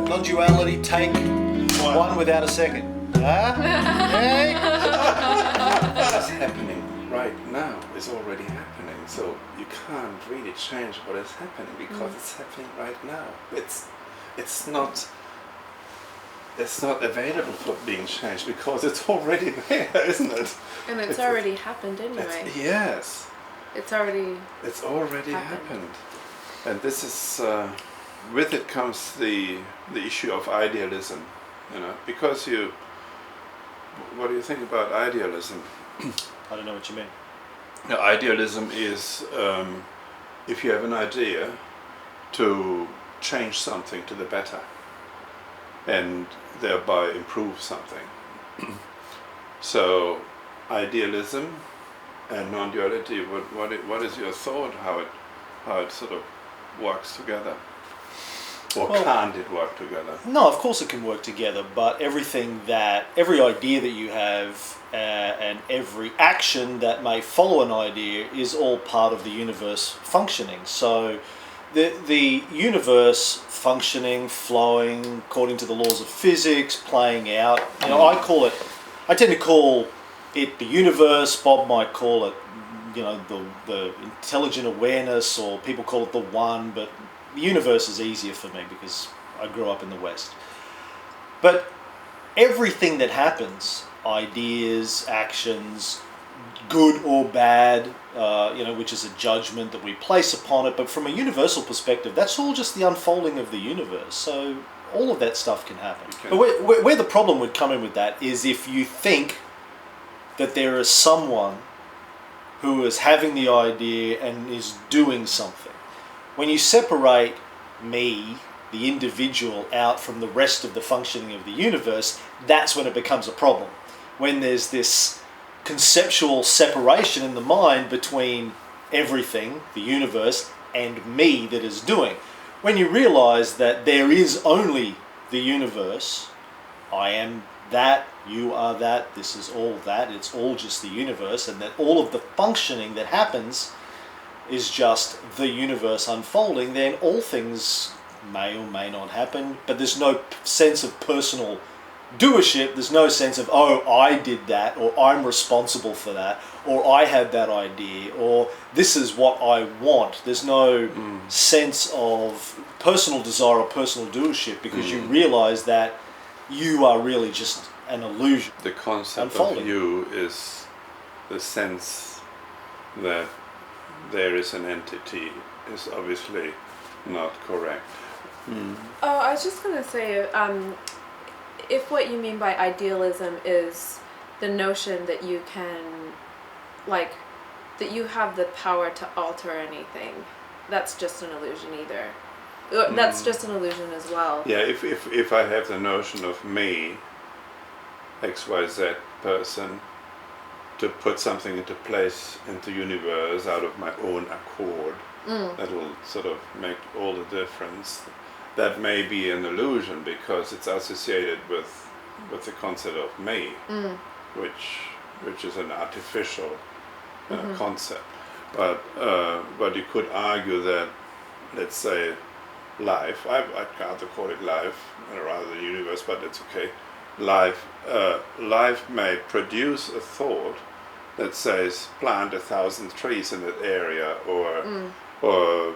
Non-duality, take one without a second. Hey? What's happening right now is already happening, so you can't really change what is happening because it's happening right now. It's not available for being changed because it's already there, isn't it? And it's already happened anyway. Yes. It's already happened. And this is with it comes the issue of idealism, because what do you think about idealism? I don't know what you mean. Now, idealism is if you have an idea to change something to the better and thereby improve something. So idealism and non-duality, what is your thought how it sort of works together? Or can't it work together? No, of course it can work together, but every idea that you have and every action that may follow an idea is all part of the universe functioning. So the universe functioning, flowing according to the laws of physics, playing out. I tend to call it the universe. Bob might call it, the intelligent awareness, or people call it the one, but the universe is easier for me because I grew up in the West. But everything that happens, ideas, actions, good or bad, which is a judgment that we place upon it, but from a universal perspective, that's all just the unfolding of the universe. So all of that stuff can happen. Okay. But where the problem would come in with that is if you think that there is someone who is having the idea and is doing something. When you separate me, the individual, out from the rest of the functioning of the universe, that's when it becomes a problem. When there's this conceptual separation in the mind between everything, the universe, and me that is doing. When you realize that there is only the universe, I am that, you are that, this is all that, it's all just the universe, and that all of the functioning that happens is just the universe unfolding, then all things may or may not happen, but there's no sense of personal doership, there's no sense of, I did that, or I'm responsible for that, or I had that idea, or this is what I want. There's no sense of personal desire or personal doership because you realize that you are really just an illusion. The concept unfolding. Of you is the sense that there is an entity is obviously not correct. Oh, I was just going to say, if what you mean by idealism is the notion that you can, that you have the power to alter anything, that's just an illusion either. That's just an illusion as well. Yeah, if I have the notion of me, XYZ person, to put something into place into universe out of my own accord, that will sort of make all the difference. That may be an illusion because it's associated with the concept of me, which is an artificial concept. But you could argue that, let's say, life, I'd rather call it life rather than universe, but it's okay. Life may produce a thought that says plant 1,000 trees in that area, or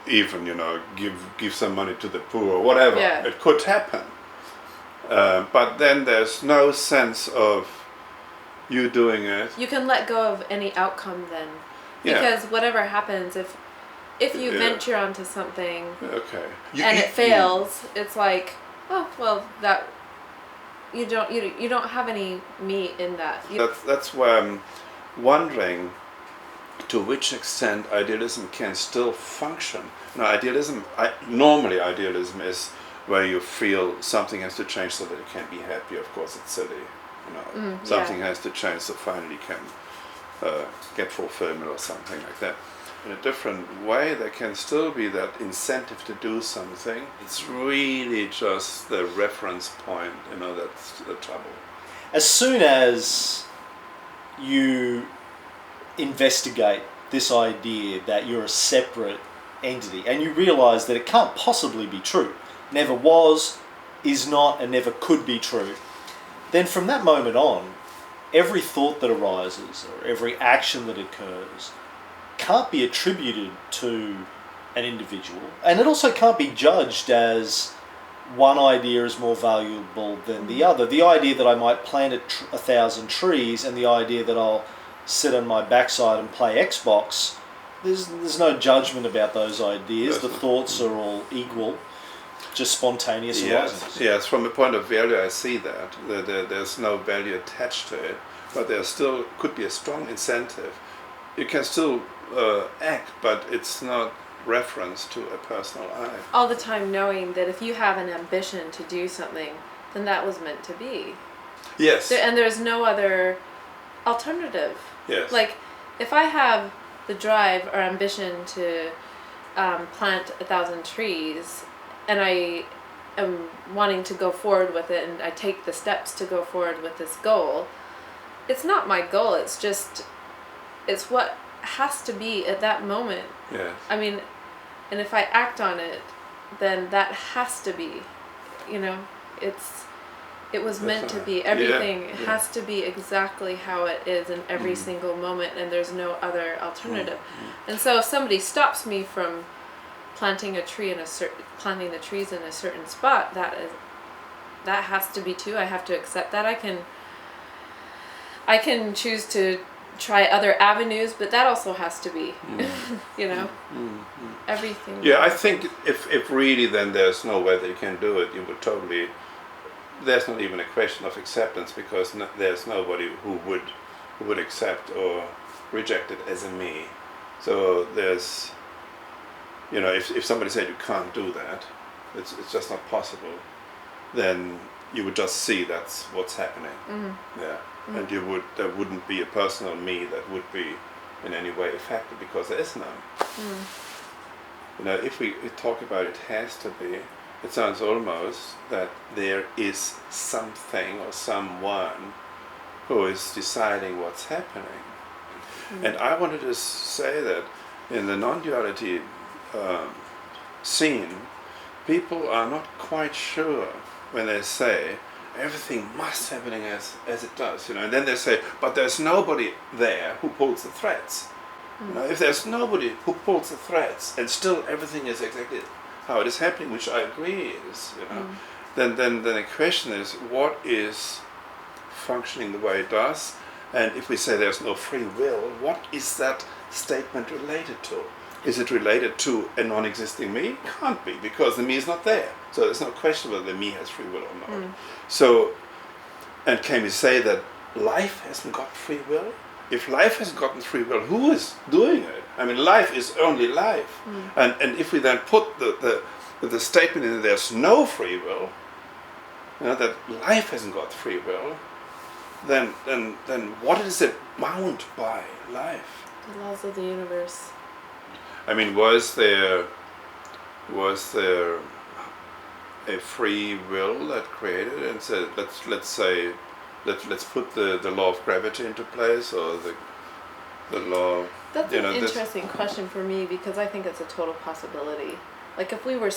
even give some money to the poor or whatever. Yeah. It could happen, but then there's no sense of you doing it. You can let go of any outcome then, because whatever happens, if you venture onto something and it fails, it's like, oh well, that you don't have any me in that. That's why I'm wondering to which extent idealism can still function. Now, normally idealism is where you feel something has to change so that you can be happy. Of course, it's silly. Something has to change so finally you can get fulfillment or something like that. In a different way, there can still be that incentive to do something. It's really just the reference point, that's the trouble. As soon as you investigate this idea that you're a separate entity and you realize that it can't possibly be true, never was, is not, and never could be true, then from that moment on, every thought that arises or every action that occurs can't be attributed to an individual, and it also can't be judged as one idea is more valuable than the other. The idea that I might plant 1,000 trees and the idea that I'll sit on my backside and play Xbox, there's no judgment about those ideas. The thoughts are all equal, just spontaneous arisings. Yes, from a point of value I see that. There's no value attached to it, but there still could be a strong incentive. You can still act, but it's not reference to a personal I. All the time knowing that if you have an ambition to do something, then that was meant to be. Yes. And there's no other alternative. Yes. Like, if I have the drive or ambition to plant 1,000 trees, and I am wanting to go forward with it, and I take the steps to go forward with this goal, it's not my goal, it's what has to be at that moment. Yes. I mean, and if I act on it, then that has to be, it was meant to be. Everything has to be exactly how it is in every single moment, and there's no other alternative. And so if somebody stops me from planting the trees in a certain spot, that has to be too. I have to accept that. I can choose to try other avenues, but that also has to be, everything. Yeah, I think if really then there's no way that you can do it, you would totally, there's not even a question of acceptance, because there's nobody who would accept or reject it as a me. So there's, if somebody said you can't do that, it's just not possible, then you would just see that's what's happening. Yeah. And there wouldn't be a personal me that would be in any way affected, because there is none. If we talk about it has to be, it sounds almost that there is something or someone who is deciding what's happening. And I wanted to say that in the non-duality scene, people are not quite sure when they say everything must happening as it does, and then they say, but there's nobody there who pulls the threads. If there's nobody who pulls the threads and still everything is exactly how it is happening, which I agree is, then the question is, what is functioning the way it does? And if we say there's no free will, what is that statement related to? Is it related to a non-existing me? It can't be, because the me is not there. So there's no question whether the me has free will or not. So, and can we say that life hasn't got free will? If life hasn't gotten free will, who is doing it? I mean, life is only life. And if we then put the statement in that there's no free will, that life hasn't got free will, then what is it bound by life? The laws of the universe. I mean, was there a free will that created and said, let's put the law of gravity into place, or the law? That's an interesting question for me, because I think it's a total possibility. Like, if we were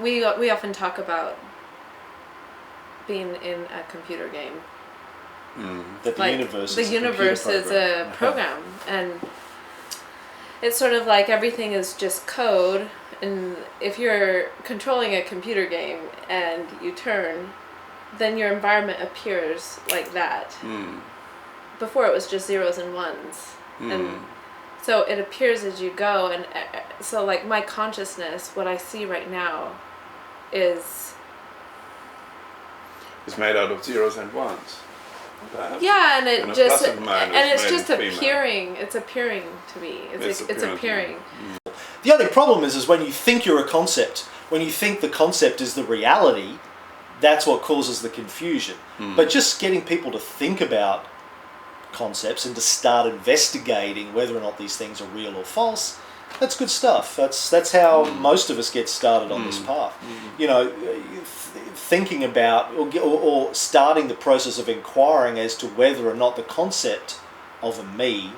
we often talk about being in a computer game. That the universe is a program, and it's sort of like everything is just code, and if you're controlling a computer game and you turn, then your environment appears like that. Before it was just zeros and ones, and so it appears as you go, and so like my consciousness, what I see right now is made out of zeros and ones. Perhaps. Yeah, and it's just appearing. It's appearing to me. It's appearing. The only problem is when you think you're a concept, when you think the concept is the reality, that's what causes the confusion. But just getting people to think about concepts and to start investigating whether or not these things are real or false, that's good stuff. That's how most of us get started on this path. Thinking about or starting the process of inquiring as to whether or not the concept of a me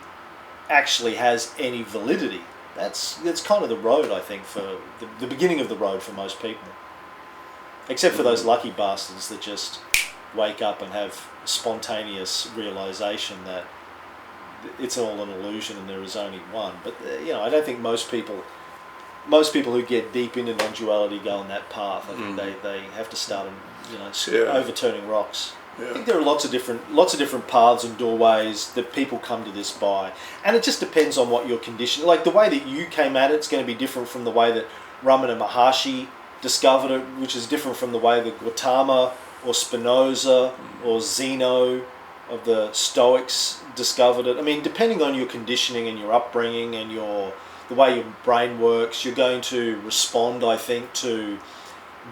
actually has any validity. That's kind of the road, I think, for the beginning of the road for most people. Except for those lucky bastards that just wake up and have spontaneous realization that it's all an illusion and there is only one. But I don't think most people who get deep into non-duality go on that path. I think they have to start overturning rocks. I think there are lots of different paths and doorways that people come to this by, and it just depends on what your condition. Like the way that you came at it's going to be different from the way that Ramana Maharshi discovered it, which is different from the way that Gautama or Spinoza or Zeno of the Stoics discovered it. I mean, depending on your conditioning and your upbringing and the way your brain works, you're going to respond, I think, to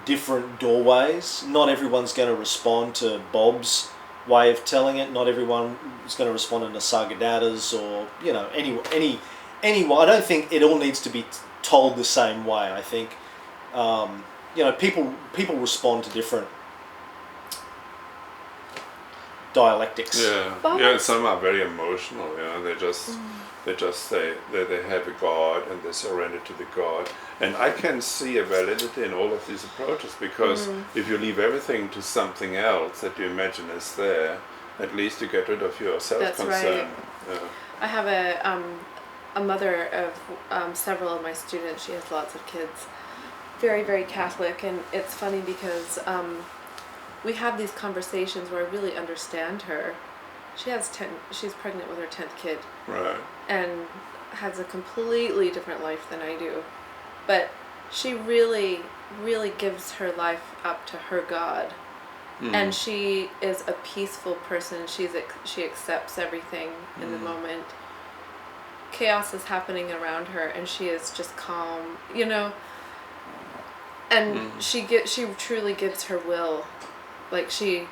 different doorways. Not everyone's going to respond to Bob's way of telling it. Not everyone is going to respond to Nisargadatta's or any. I don't think it all needs to be told the same way. I think people respond to different dialectics. Yeah. Some are very emotional. They just say that they have a God and they surrender to the God. And I can see a validity in all of these approaches, because if you leave everything to something else that you imagine is there, at least you get rid of your self-concern. That's right. Yeah. I have a mother of several of my students. She has lots of kids. Very, very Catholic, and it's funny because we have these conversations where I really understand her. She's pregnant with her 10th kid. Right. And has a completely different life than I do. But she really, really gives her life up to her God. And she is a peaceful person. She accepts everything in the moment. Chaos is happening around her and she is just calm, And she truly gives her will. Like she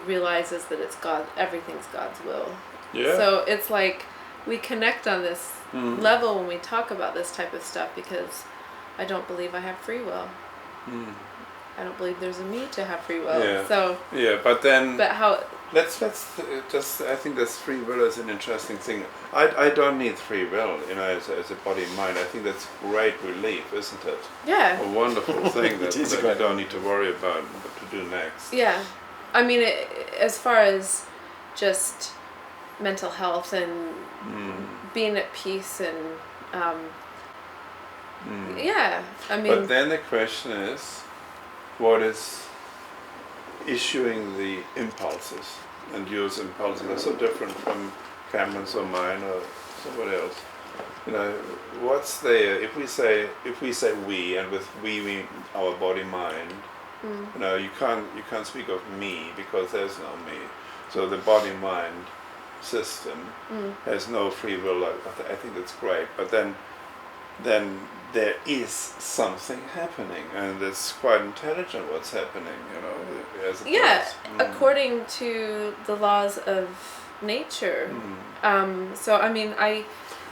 realizes that it's God, everything's God's will. Yeah. So it's like we connect on this level when we talk about this type of stuff, because I don't believe I have free will. I don't believe there's a me to have free will. Yeah. So But how? Let's just. I think that free will is an interesting thing. I don't need free will, as a body and mind. I think that's great relief, isn't it? Yeah. A wonderful thing that you don't need to worry about what to do next. Yeah, I mean, as far as just mental health and being at peace and yeah, I mean. But then the question is, what is issuing the impulses? And yours impulses are so different from Cameron's or mine or somebody else. What's there? If we say we, and with we mean our body mind. You can't speak of me because there's no me. So the body mind system has no free will. I think that's great. But then there is something happening, and it's quite intelligent what's happening. As according to the laws of nature. So I mean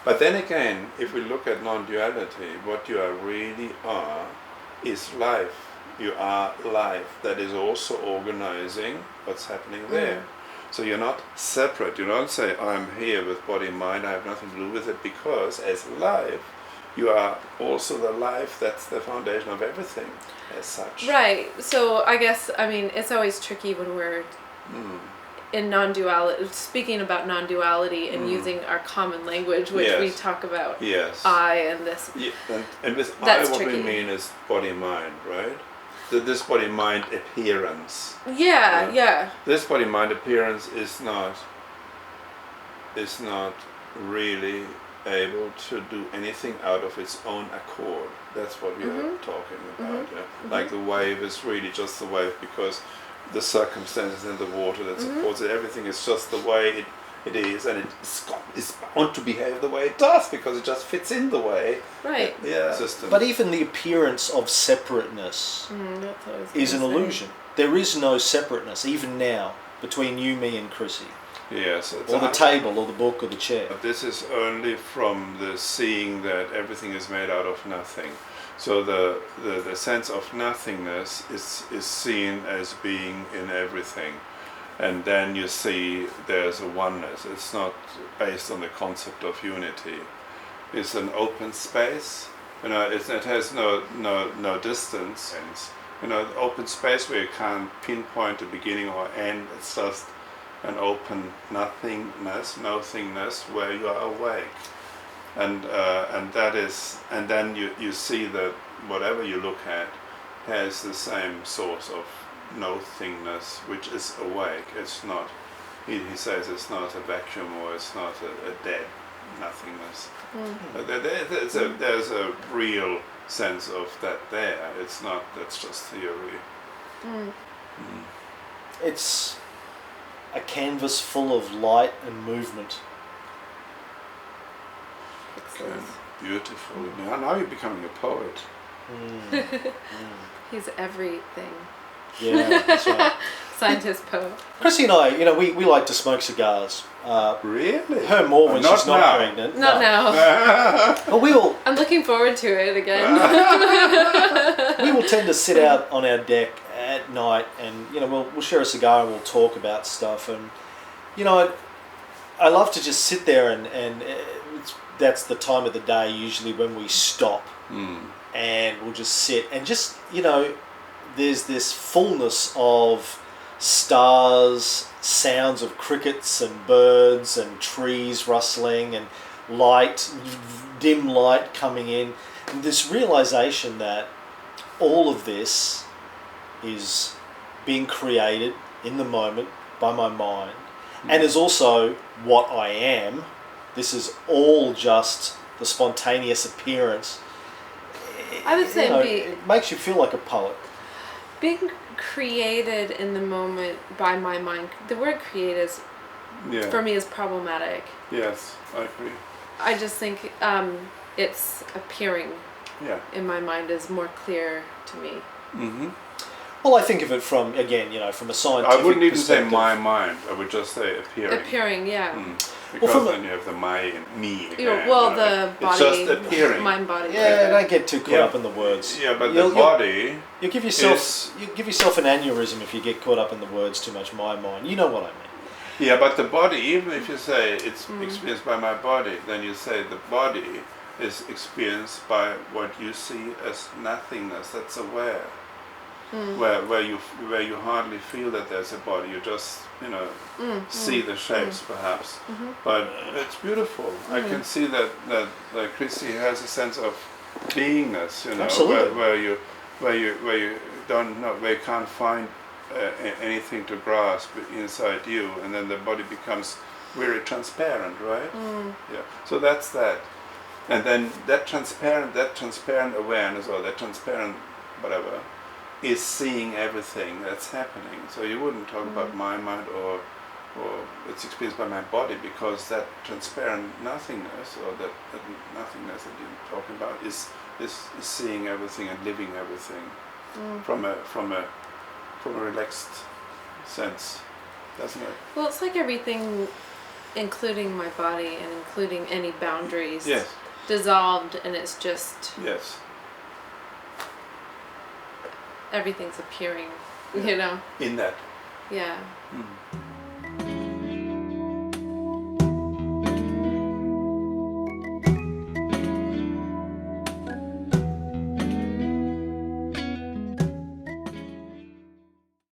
But then again, if we look at non-duality, what you really are is life. You are life that is also organizing what's happening there. So you're not separate. You don't say, I'm here with body and mind, I have nothing to do with it, because as life, you are also the life that's the foundation of everything as such. Right. So I guess, it's always tricky when we're in non-duality, speaking about non-duality and using our common language, which we talk about. Yes. I and this. Yeah. And with that's I, what tricky. we mean is body-mind, right? This body-mind appearance. Yeah. This body-mind appearance is not really able to do anything out of its own accord. That's what we are talking about. Like the wave is really just the wave because the circumstances in the water that supports it, everything is just the way it is, and it's bound to behave the way it does because it just fits in the way. Right. System. But even the appearance of separateness is an illusion. There is no separateness, even now, between you, me, and Chrissy. Yes. Or the table, or the book, or the chair. But this is only from the seeing that everything is made out of nothing. So the sense of nothingness is seen as being in everything. And then you see there's a oneness. It's not based on the concept of unity. It's an open space. It has no distance. the open space where you can't pinpoint a beginning or end. It's just an open nothingness where you are awake, and that is, and then you see that whatever you look at has the same source of nothingness, which is awake. It's not. He says it's not a vacuum, or it's not a dead nothingness. There's a real sense of that there. It's not. That's just theory. It's a canvas full of light and movement. Okay. Beautiful. Now you're becoming a poet. He's everything. Yeah, that's right. Scientist, poet. Chrissy and I, we like to smoke cigars. Really? Her more when she's not pregnant. Not now. But I'm looking forward to it again. we will tend to sit out on our deck at night, and we'll share a cigar and we'll talk about stuff. And I love to just sit there, and that's the time of the day usually when we stop, and we'll just sit and just there's this fullness of stars, sounds of crickets and birds and trees rustling and light, dim light coming in, and this realization that all of this is being created in the moment by my mind, and is also what I am. This is all just the spontaneous appearance. I would say it makes you feel like a poet. Being created in the moment by my mind. The word create is, for me, is problematic. Yes, I agree. I just think it's appearing in my mind is more clear to me. Mm-hmm. Well, I think of it from a scientific I wouldn't even perspective. say my mind. I would just say appearing. Appearing, yeah. Because then you have the my and me. The body. It's just appearing. Mind, body. Yeah, don't get too caught up in the words. Yeah, but the body. You give yourself an aneurysm if you get caught up in the words too much. My mind. You know what I mean. Yeah, but the body, even if you say it's experienced by my body, then you say the body is experienced by what you see as nothingness. That's aware. Where you hardly feel that there's a body. You just see the shapes perhaps, but it's beautiful. I can see that Chrissy has a sense of beingness. Absolutely. Where you don't know, where you can't find anything to grasp inside you, and then the body becomes very transparent, right? Yeah. So that's that, and then that transparent awareness, or that transparent whatever, is seeing everything that's happening. So you wouldn't talk about my mind or it's experienced by my body, because that transparent nothingness, or that nothingness that you're talking about, is seeing everything and living everything from a relaxed sense, doesn't it? Well, it's like everything, including my body and including any boundaries, dissolved, and it's just everything's appearing, in that. Yeah.